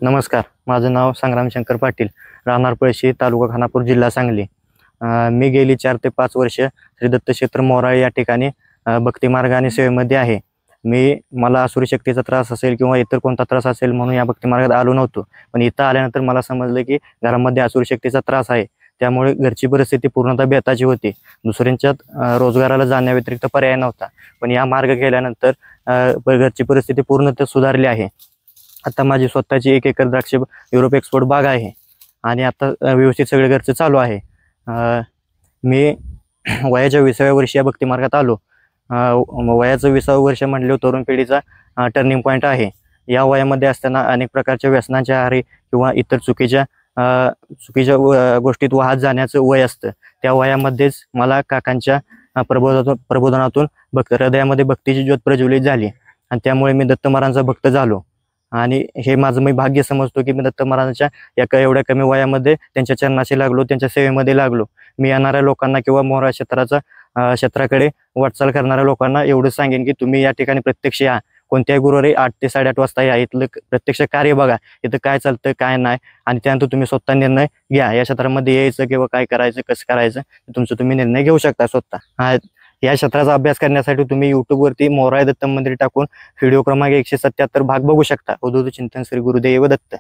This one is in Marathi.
नमस्कार. माझं नाव संग्राम शंकर पाटील, राहणार पळशी, तालुका खानापूर, जिल्हा सांगली. मी गेली 4 ते 5 वर्ष श्री दत्त क्षेत्र मोराळे या ठिकाणी भक्ती मार्ग आणि सेवेमध्ये आहे. मला आसुरी शक्तीचा त्रास असेल किंवा इतर कोणता त्रास असेल म्हणून या भक्ती मार्गात आलो नव्हतो. पण इथं आल्यानंतर मला समजलं की घरामध्ये आसुरी शक्तीचा त्रास आहे. त्यामुळे घरची परिस्थिती पूर्णतः बेताची होती. दुसऱ्यांच्यात रोजगाराला जाण्याव्यतिरिक्त पर्याय नव्हता. पण या मार्ग केल्यानंतर घरची परिस्थिती पूर्णतः सुधारली आहे. आता माझी स्वतःची 1 एकर द्राक्ष युरोप एक्सपोर्ट बाग आहे आणि आता व्यवस्थित सगळे घरचं चालू आहे. मी वयाच्या 20व्या वर्षी या भक्ती मार्गात आलो. वयाचं 20वं वर्ष म्हटल्यावर तरुण पिढीचा टर्निंग पॉईंट आहे. या वयामध्ये असताना अनेक प्रकारच्या व्यसनांच्या आहारी किंवा इतर चुकीच्या गोष्टीत वाहत जाण्याचं वय असतं. त्या वयामध्येच मला काकांच्या प्रबोधनातून हृदयामध्ये भक्तीची ज्योत प्रज्वलित झाली आणि त्यामुळे मी दत्त महाराजांचा भक्त झालो. आणि हे माझं मी भाग्य समजतो की मी दत्त महाराजांच्या एवढ्या कमी वयामध्ये त्यांच्या चरणाशी लागलो, त्यांच्या सेवेमध्ये लागलो. मी येणाऱ्या लोकांना किंवा मोरा क्षेत्राकडे वाटचाल करणाऱ्या लोकांना एवढंच सांगेन की तुम्ही या ठिकाणी प्रत्यक्ष या. कोणत्याही गुरुवारी 8 ते 8:30 वाजता या. इथलं प्रत्यक्ष कार्य बघा, इथं काय चालतं काय नाही, आणि त्यानंतर तुम्ही स्वतः निर्णय घ्या. या क्षेत्रामध्ये यायचं किंवा काय करायचं, कसं करायचं, तुमचं तुम्ही निर्णय घेऊ शकता स्वतः. या क्षेत्राचा अभ्यास करण्यासाठी तुम्ही यूट्यूबवरती मोराळे दत्त मंदिर टाकून व्हिडिओ क्रमांक 177 भाग बघू शकता. अवधूत चिंतन श्री गुरुदेव दत्त.